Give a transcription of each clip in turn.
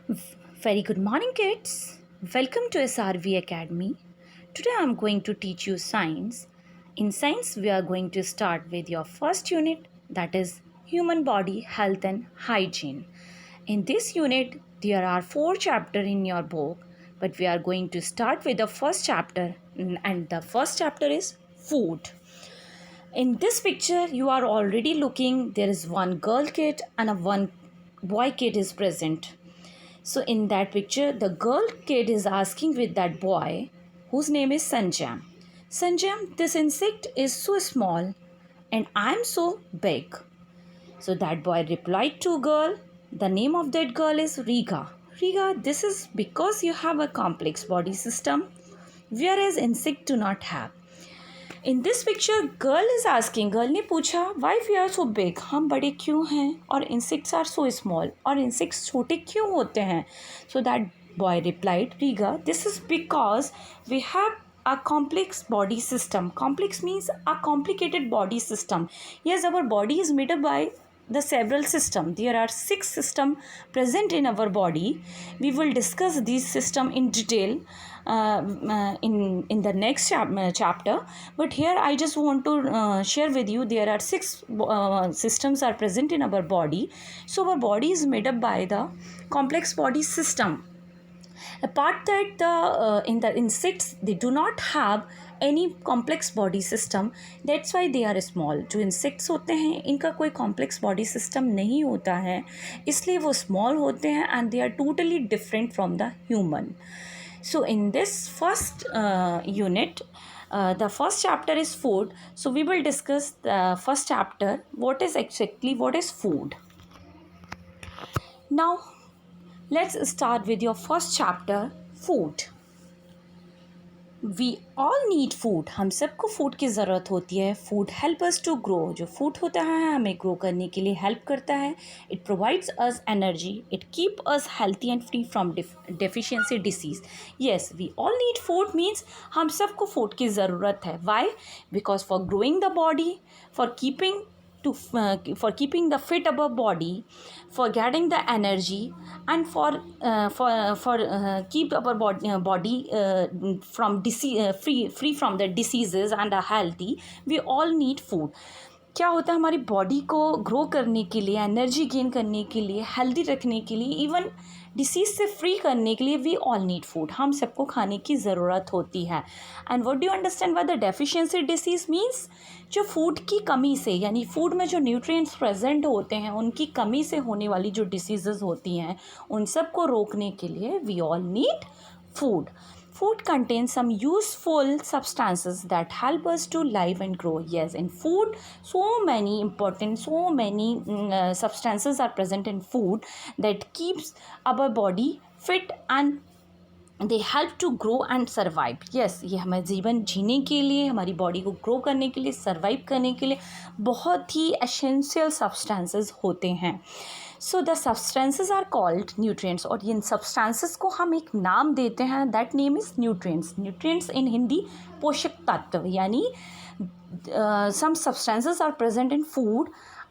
Very good morning, kids. Welcome to SRV Academy. Today I'm going to teach you science. In science, we are going to start with your first unit, that is human body health and hygiene. In this unit, there are 4 chapters in your book, but we are going to start with the first chapter, and the first chapter is food. In this picture, you are already looking, there is one girl kid and a one boy kid is present. So in that picture, the girl kid is asking with that boy, whose name is Sanjam. Sanjam, this insect is so small and I'm so big. So that boy replied to girl, the name of that girl is Riga. Riga, this is because you have a complex body system, whereas insect do not have. In this picture girl ने पूछा why we are so big, हम बड़े क्यों हैं और insects are so small, और insects छोटे क्यों होते हैं. सो दैट बॉय रिप्लाइड रीगा, this is because we have a complex body system. Complex means a complicated body system. Yes, our body is made up by the several system. There are 6 system present in our body. We will discuss these system in detail in the next chapter, but here I just want to share with you there are 6 systems are present in our body. So our body is made up by the complex body system. Apart that, in the insects they do not have any complex body system. That's why they are small. जो insects होते हैं इनका कोई complex body system नहीं होता है, इसलिए वो small होते हैं and they are totally different from the human. So in this first unit, the first chapter is food. So we will discuss the first chapter, what is food. Now let's start with your first chapter, food. We all need food. हम सबको food की ज़रूरत होती है. Food help us to grow. जो food होता है हमें ग्रो करने के लिए हेल्प करता है. It provides us energy. It keep us healthy and free from deficiency disease. Yes, we all need food means हम सबको फूड की ज़रूरत है. Why? Because for growing the body, for keeping the fit of our body, for getting the energy, and for keep our body from free from the diseases and are healthy. We all need food. क्या होता है हमारी body को grow करने के लिए, energy gain करने के लिए, हेल्दी रखने के लिए, इवन डिसीज़ से फ्री करने के लिए वी ऑल नीड फूड. हम सबको खाने की ज़रूरत होती है. And what do you understand by the deficiency disease means जो फूड की कमी से, यानी फूड में जो न्यूट्रिएंट्स प्रेजेंट होते हैं उनकी कमी से होने वाली जो डिसीज़ेज़ होती हैं उन सबको रोकने के लिए we all need food. Food contains some useful substances that help us to live and grow. Yes, in food, so many substances are present in food that keeps our body fit and they help to grow and survive. Yes, ये हमारे जीवन जीने के लिए, हमारी body को grow करने के लिए, सर्वाइव करने के लिए बहुत ही एसेंशियल सब्सटेंसेस होते हैं. So the substances are called nutrients. और इन सब्सटेंसेस को हम एक नाम देते हैं, that name is nutrients. Nutrients in Hindi पोषक तत्व, यानी some substances are present in food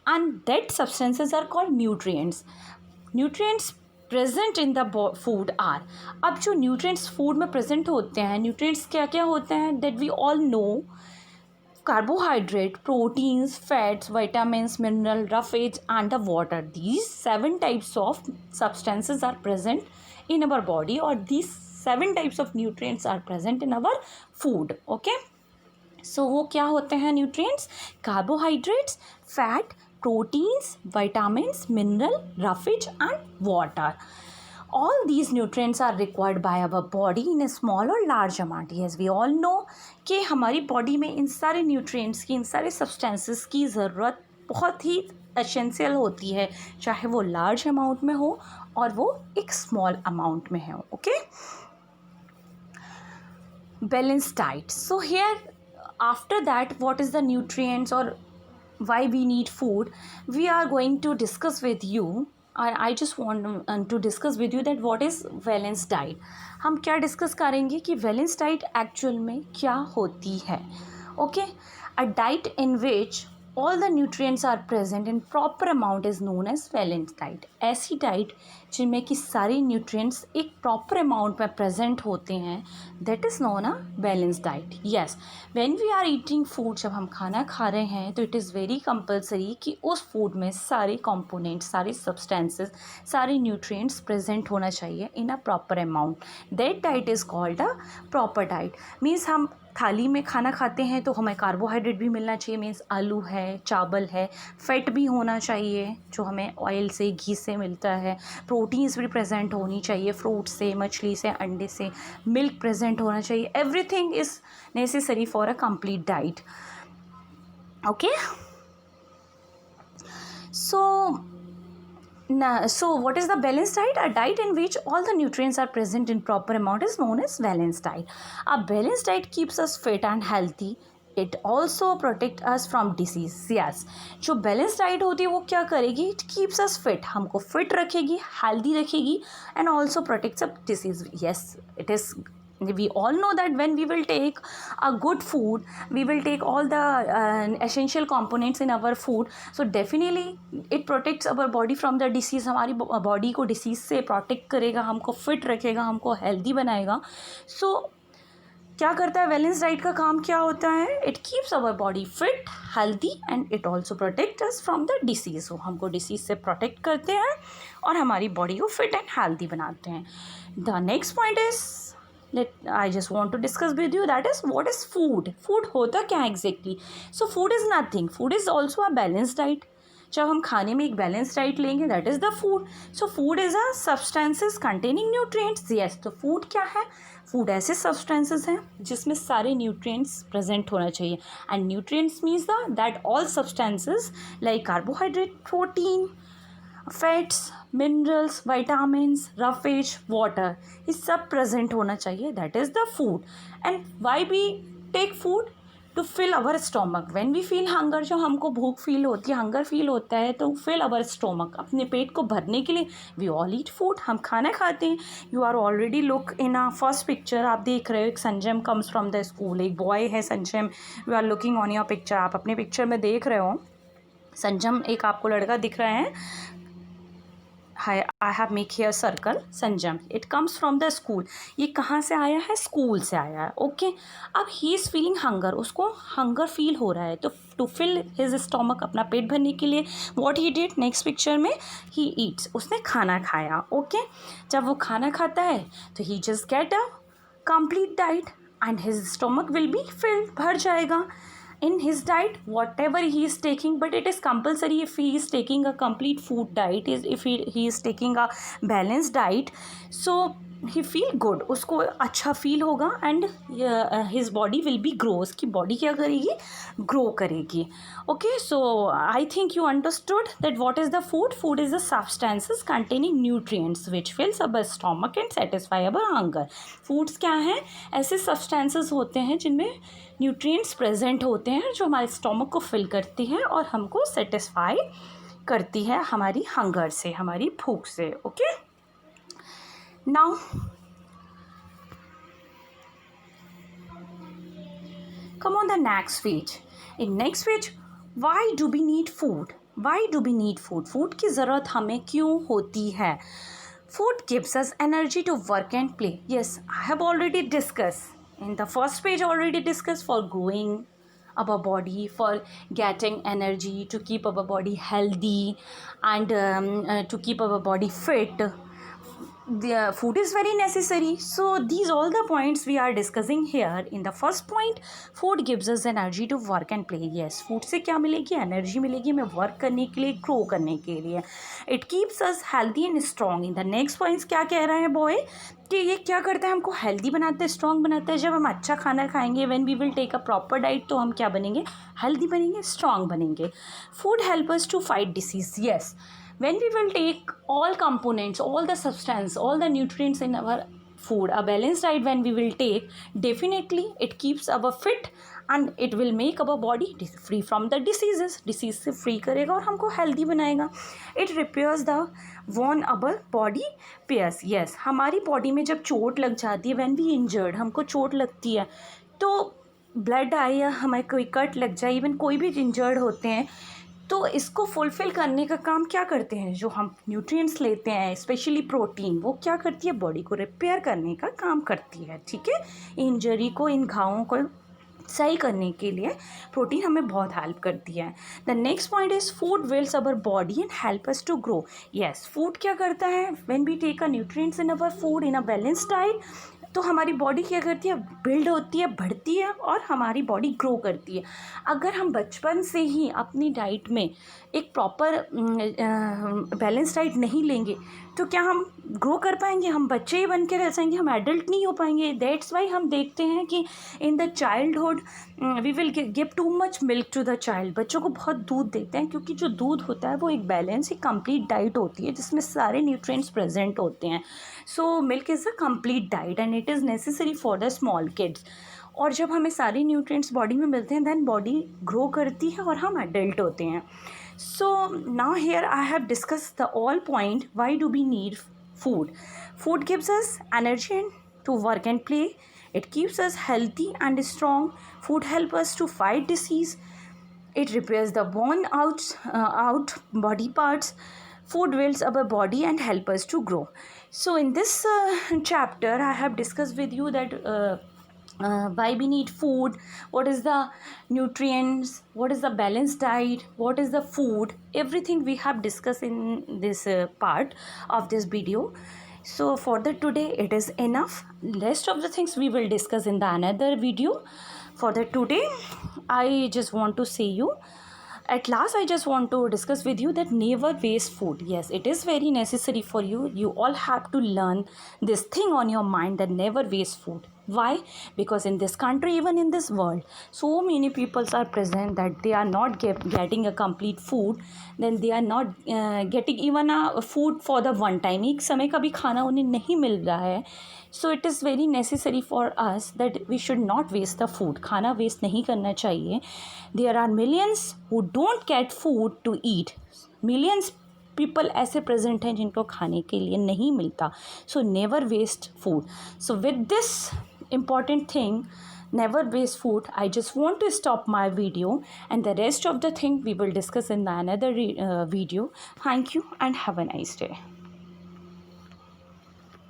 and that substances are called nutrients. Nutrients present in the food are. अब जो न्यूट्रिएंट्स फूड में प्रेजेंट होते हैं, न्यूट्रिएंट्स क्या क्या होते हैं that we all know. Carbohydrate, proteins, fats, vitamins, mineral, roughage and the water. These 7 types of substances are present in our body, or these 7 types of nutrients are present in our food. Okay, so वो क्या होते हैं nutrients? Carbohydrates, fat, proteins, vitamins, mineral, roughage and water. All these nutrients are required by our body in a small or large amount. Yes, we all know कि हमारी body में इन सारे nutrients की, इन सारे सब्सटेंसेस की ज़रूरत बहुत ही एसेंशियल होती है, चाहे वो लार्ज अमाउंट में हो और वो एक स्मॉल अमाउंट में हो. Okay, balance diet. So here after that what is the nutrients और why we need food, we are going to discuss with you. I just want to discuss with you that what is balanced diet. हम क्या discuss करेंगे कि balance diet actual में क्या होती है. Okay, a diet in which all the nutrients are present in proper amount is known as balanced diet. ऐसी diet जिनमें कि सारे न्यूट्रिएंट्स एक प्रॉपर अमाउंट में प्रेजेंट होते हैं, that is known a balance diet. Yes, when we are eating food, जब हम खाना खा रहे हैं तो इट इज़ वेरी कंपलसरी कि उस फूड में सारे कंपोनेंट्स, सारे सब्सटेंसेस, सारे न्यूट्रिएंट्स प्रेजेंट होना चाहिए in a proper amount. That diet is called a proper diet. Means हम थाली में खाना खाते हैं तो हमें कार्बोहाइड्रेट भी मिलना चाहिए, मीन्स आलू है, चावल है, फैट भी होना चाहिए जो हमें ऑयल से, घी से मिलता है, प्रोटीन्स भी प्रेजेंट होनी चाहिए, फ्रूट से, मछली से, अंडे से, मिल्क प्रेजेंट होना चाहिए। Everything is necessary for a complete diet. Okay, so what is the balanced diet? A diet in which all the nutrients are present in proper amount is known as balanced diet. A balanced diet keeps us fit and healthy. It also protect us from disease. Yes, जो balance diet होती है वो क्या करेगी? It keeps us fit, हमको fit रखेगी, healthy रखेगी, and also protects up disease. yes, it is, we all know that when we will take a good food, we will take all the essential components in our food, so definitely it protects our body from the disease. हमारी body को disease से protect करेगा, हमको fit रखेगा, हमको healthy बनाएगा. सो क्या करता है बैलेंस डाइट का काम? क्या होता है? It keeps our body fit, healthy, and it also protect us from the disease. वो हमको डिसीज़ से प्रोटेक्ट करते हैं और हमारी बॉडी को फिट एंड हेल्दी बनाते हैं. The next point is, I just want to discuss with you, that is what is food. Food होता क्या exactly? So food is nothing. Food is also a balanced diet. जब हम खाने में एक balance diet लेंगे, that is the food. So food is a substances containing nutrients. Yes, तो food क्या है? फूड ऐसे सब्सटेंसेस हैं जिसमें सारे न्यूट्रिएंट्स प्रेजेंट होना चाहिए. And nutrients means that all substances like carbohydrate, protein, fats, minerals, vitamins, roughage, water, ये सब प्रेजेंट होना चाहिए. That is the food. And why we take food? To fill our stomach. When we feel hunger, जो हमको भूख feel होती है, hunger feel होता है, तो फिल अवर स्टोमक, अपने पेट को भरने के लिए वी ऑल ईट फूड, हम खाना खाते हैं. You are already look in a first picture, आप देख रहे हो एक Sanjam comes from the school, एक बॉय है Sanjam. You are looking on your picture, आप अपने पिक्चर में देख रहे हो संजम, एक आपको लड़का दिख रहा है. I have make here circle संजम. It comes from the school. ये कहाँ से आया है? स्कूल से आया है. ओके, अब ही इज़ फीलिंग हंगर, उसको हंगर फील हो रहा है, तो टू फिल हिज स्टोमक, अपना पेट भरने के लिए what he did, next picture में ही ईट्स, उसने खाना खाया. ओके, जब वो खाना खाता है तो ही just get a complete diet and his stomach will be filled, भर जाएगा. In his diet, whatever he is taking, but it is compulsory if he is taking a complete food diet, is if he is taking a balanced diet, so he feel good, उसको अच्छा feel होगा, and his body will be grow, उसकी body क्या करेगी? Grow करेगी. Okay, so I think you understood that what is the food. Food is the substances containing nutrients which fills our stomach and satisfy our hunger. foods क्या हैं? ऐसे substances होते हैं जिनमें न्यूट्रिएंट्स प्रेजेंट होते हैं जो हमारे स्टोमक को फिल करती हैं और हमको सेटिस्फाई करती है हमारी हंगर से, हमारी भूख से. Okay, now come on the next page. In next page, why do we need food? Why do we need food? Food की ज़रूरत हमें क्यों होती है? Food gives us energy to work and play. Yes, I have already discussed. In the first page already discussed, for growing our body, for getting energy, to keep our body healthy, and to keep our body fit. The food is very necessary. So these all the points we are discussing here. In the first point, food gives us energy to work and play. Yes, food से क्या मिलेगी? Energy मिलेगी हमें work करने के लिए, grow करने के लिए. It keeps us healthy and strong. In the next points क्या कह रहा है बॉय कि ये क्या करता है? हमको हेल्दी बनाता है, स्ट्रॉन्ग बनाता है. जब हम अच्छा खाना खाएंगे, when we will take a proper diet, तो हम क्या बनेंगे? हेल्दी बनेंगे, स्ट्रॉन्ग बनेंगे. Food help us to fight disease. Yes, when we will take all components, all the substance, all the nutrients in our food, a balanced diet when we will take, definitely it keeps our fit and it will make our body free from the diseases. disease से free करेगा और हमको healthy बनाएगा. it repairs the worn our body pairs. yes, हमारी body में जब चोट लग जाती है, when we injured, हमको चोट लगती है, तो ब्लड आए या हमें कोई कट लग जाए, इवन कोई भी इंजर्ड होते हैं, तो इसको फुलफ़िल करने का काम क्या करते हैं, जो हम न्यूट्रिएंट्स लेते हैं स्पेशली प्रोटीन, वो क्या करती है, बॉडी को रिपेयर करने का काम करती है, ठीक है। इंजरी को, इन घावों को सही करने के लिए प्रोटीन हमें बहुत हेल्प करती है। The next point is food builds our body and help us to grow. Yes, food क्या करता है, when we take a nutrients in our food in a balance diet, तो हमारी बॉडी क्या करती है, बिल्ड होती है, बढ़ती है और हमारी बॉडी ग्रो करती है। अगर हम बचपन से ही अपनी डाइट में एक प्रॉपर बैलेंस डाइट नहीं लेंगे तो क्या हम ग्रो कर पाएंगे, हम बच्चे ही बन के रह जाएंगे, हम एडल्ट नहीं हो पाएंगे। दैट्स वाई हम देखते हैं कि in the childhood we will give too much milk to the child. बच्चों को बहुत दूध देते हैं क्योंकि जो दूध होता है वो एक बैलेंस, एक कंप्लीट डाइट होती है जिसमें सारे न्यूट्रिएंट्स प्रेजेंट होते हैं। So milk is a complete diet and it is necessary for the small kids. और जब हमें सारे न्यूट्रिएंट्स बॉडी में मिलते हैं देन बॉडी ग्रो करती है और हम एडल्ट होते हैं। So now here I have discussed the all point why do we need food. Food gives us energy to work and play. It keeps us healthy and strong. Food helps us to fight disease. It repairs the worn out body parts. Food builds our body and help us to grow. So in this chapter I have discussed with you that why we need food, what is the nutrients, what is the balanced diet, what is the food, everything we have discussed in this part of this video. So for the today it is enough. Rest of the things we will discuss in the another video. For the today I just want to say you, at last I just want to discuss with you that never waste food. Yes, it is very necessary for you. You all have to learn this thing on your mind that never waste food. Why? Because in this country, even in this world, so many people are present that they are not getting a complete food. Then they are not getting even a food for the one time. एक समय का भी खाना उन्हें नहीं मिल रहा है. So it is very necessary for us that we should not waste the food. खाना waste नहीं करना चाहिए. There are millions who don't get food to eat. Millions people ऐसे प्रेजेंट हैं जिनको खाने के लिए नहीं मिलता. So never waste food. So with this important thing, never waste food, I just want to stop my video, and the rest of the thing we will discuss in the another video. Thank you and have a nice day.